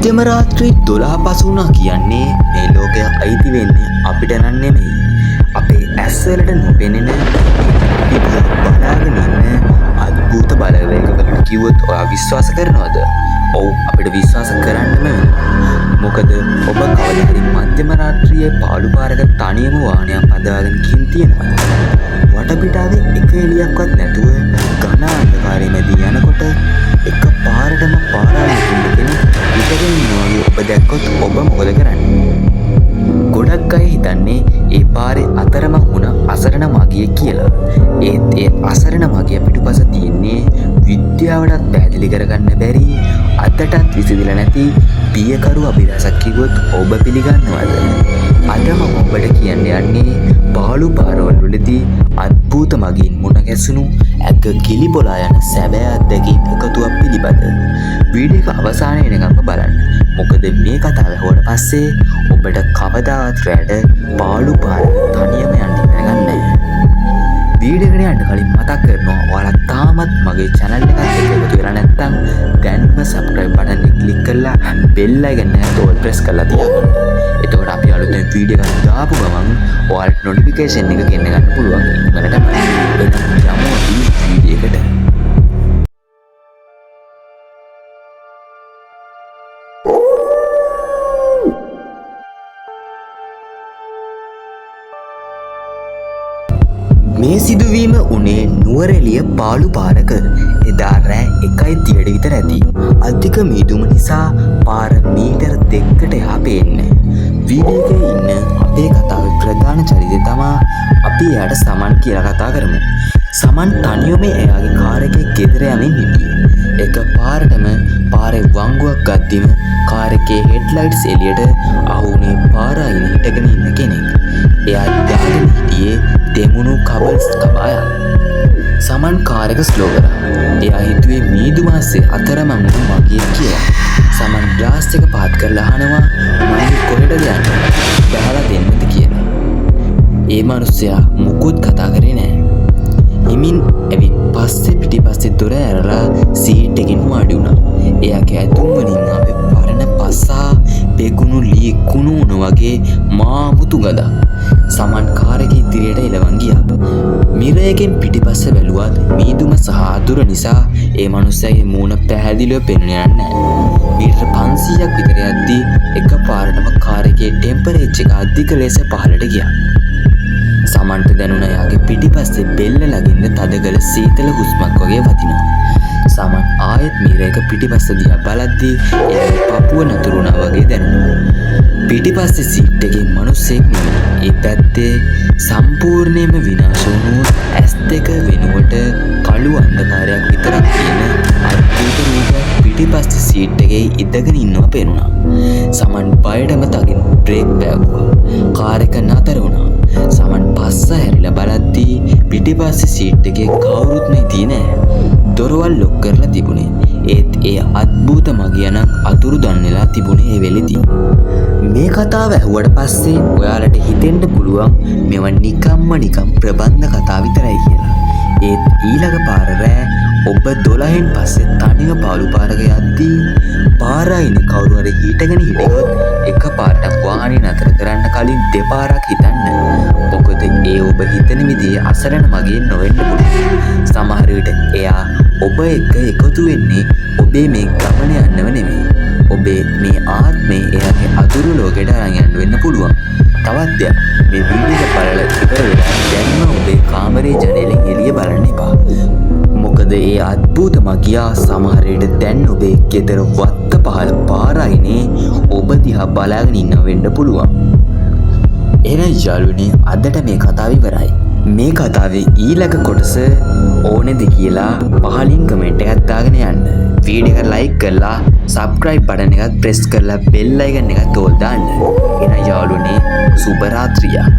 මධ්‍යම රාත්‍රී 12 පසු වුණා කියන්නේ මේ ලෝකය අයිති වෙන්නේ අපිට නම් නෙමෙයි. අපේ ඇස් වලට නොපෙනෙන බලාගෙන ඉන්න අద్భుත බලවේගවලට කිව්වොත් ඔයා විශ්වාස කරනවද? ඔව් අපිට විශ්වාස කරන්නම වෙනවා. මොකද ඔබ කවදා හරි මධ්‍යම රාත්‍රියේ පාළු පාරක තනියම වාහනයක් පදවාගෙන ගිහින් තියෙනවද? වටපිටාවේ එක එළියක්වත් නැතුව ඝන අන්ධකාරයේ මැද යනකොට එක පාරටම පාරායන කෙනෙක් ඉඳගෙන ඉන්නවා ඔබ දැක්කොත් ඔබ මොකද කරන්නේ? ගොඩක් අය හිතන්නේ ඒ පාරේ අතරම වුණ අසරණ මගියෙක් කියලා. ඒත් ඒ අසරණ මගිය පිටුපස තියෙන්නේ විද්‍යාවටත් පැහැදිලි කරගන්න බැරි අදටත් විසඳිලා නැති පියකරු අභිරහසක් කිව්වොත් ඔබ පිළිගන්නවද? අද මම ඔබට කියන්න යන්නේ පාළු පාරවල් වලදී අద్భుත මගින් මුණ ගැසුණු ඇග ගිලි බොලා යන සැබෑ අත්දැකීම් එකතුවක් පිළිබඳ. වීඩියෝ එක අවසානය වෙනකම්ම බලන්න. මොකද මේ කතාව ඇහුවට පස්සේ ඔබට කවදාවත් රැට පාළු පාර තනියම යන්න ඉගෙන ගන්න. වීඩියෝ එකට යන්න කලින් මතක් කරනවා ඔයාලා තාමත් මගේ channel එකට එකතු වෙලා නැත්නම් දැන්ම subscribe button එක click කරලා bell icon එක all press කරලා තියාගන්න. එතකොට අපි අලුතෙන් වීඩියෝ එකක් දාපු ගමන් ඔයාලට notification එක ගෙන්න ගන්න පුළුවන්. ඉක්මනටම එනම් යමු වීඩියෝ එකට. මේ සිදුවීම උනේ නුවරඑළිය පාළු පාරක. එදා රෑ 1:30 විතර ඇති. අධික මීදුම නිසා පාර මීටර 2කට එහා පේන්නේ. වීඩියෝ එකේ ඉන්න අපේ කතාවේ ප්‍රධාන චරිතය තමයි අපි එයාට සමන් කියලා කතා කරමු. සමන් තනියම එයාගේ කාර් එකේ ගෙදර යමින් හිටියේ. එක පාරටම පාරේ වංගුවක් ගද්දිම කාර් එකේ හෙඩ්ලයිට්ස් එළියට අහුනේ පාර අයින හිටගෙන ඉන්න කෙනෙක්. එයා දාගෙන හිටියේ දෙමුණු කබල්ස් කබායක්. සමන් කාර් එක ස්ලෝ කරා. එයා හිතුවේ මීදුම ආස්සේ අතරම මුණු මගියෙක් කියලා. සමන් ග්ලාස් එක පාත් කරලා අහනවා මම කොහෙටද යන්නේ? බහලා දෙන්නද කියලා. ඒ මිනිස්සයා මුකුත් කතා කරේ නැහැ. හිමින් ඇවිත් පස්සේ පිටිපස්සේ දොර ඇරලා සීට් එකකින් වාඩි වුණා. එයාගේ ඇතුම් වලින් ආවේ පරණ පසා බෙගුණු ලී කුණුන වගේ මාමුතු ගඳක්. සමන් කාර් එක ඉදිරියට එළවන් ගියා. මිරරයකින් පිටිපස්ස බැලුවත් මීදුම සහ අදුර නිසා ඒ මනුස්සයාගේ මූණ පැහැදිලිව පෙනෙන්නේ නැහැ. මීටර 500ක් විතර යද්දී එකපාරටම කාර් එකේ ටෙම්පරේචර් එක අධික ලෙස පහළට ගියා. සමන්ට දැනුණා එයාගේ පිටිපස්සේ බෙල්ල ළඟින්ද තදගල සීතල හුස්මක් වගේ වදිනවා. සමන් ආයෙත් මීරයක පිටිපස්ස දිහා බලද්දී එයාගේ පපුව නතුරුණා වගේ දැනුණා. පිටිපස්සේ සීට් එකේ මිනිස්සෙක් නෙමෙයි. ඒ පැත්තේ සම්පූර්ණයෙන්ම විනාශ වුණු S2 වෙනුවට කළු අන්ධකාරයක් විතරක් තියෙන අද්භූත රූපයක් පිටිපස්සේ සීට් එකේ ඉඳගෙන ඉන්නවා පේනුණා. සමන් බයටම තදින් බ්‍රේක් වැගුවා. කාර් එක නතර වුණා. සමන් පස්ස හැරිලා බලද්දී පිටිපස්සේ සීට් එකේ කවුරුත් නැති නෑ. දොරවල් ලොක් කරලා තිබුණේ. ඒත් ඒ අద్භූත මගියනම් අතුරුදන් වෙලා තිබුණේ ඒ වෙලෙදී. මේ කතාව ඇහුවට පස්සේ ඔයාලට හිතෙන්න පුළුවන් මේවා නිකම් ප්‍රබන්ධ කතා විතරයි කියලා. ඒත් ඊළඟ පාර රෑ ඔබ 12න් පස්සේ තනිව පාළු පාරක යද්දී පාර අයිනේ කවුරු හරි හිටගෙන හිටියොත් එකපාරට වාහනේ නතර කරන්න කලින් දෙපාරක් හිතන්න. මොකද ඒ ඔබ හිතන විදිහේ අසරණ මගින් නොවෙන්න පුළුවන්. සමහර විට එයා ඔබ එක්ක එකතු වෙන්නේ ඔබේ මේ ගමන යන්නව නෙමෙයි. ඔබේ මේ ආත්මේ එයාගේ අතුරු ලෝකෙට අරන් යන්න වෙන්න පුළුවන්. තවත් දෙයක් මේ වීඩියෝ එක බලලා ඉවර වෙලා දැන්ම ඔබේ කාමරේ ජනේලෙන් එළිය බලන්න එපා. මොකද ඒ අద్භූත මගියා සමහර විට දැන් ඔබේ ගෙදර වත්ත පහළ පාර අයිනේ ඔබ දිහා බලාගෙන ඉන්න වෙන්න පුළුවන්. එහෙනම් යාළුවනේ අදට මේ කතාව ඉවරයි. මේ කතාවේ ඊළඟ කොටස ඕනේද කියලා පහලින් කමෙන්ට් එකක් දාගෙන යන්න. වීඩියෝ එක ලයික් කරලා subscribe button එකත් press කරලා bell icon එක තෝල් දාන්න. එහෙනම් යාළුවනේ සුබ රාත්‍රියක්.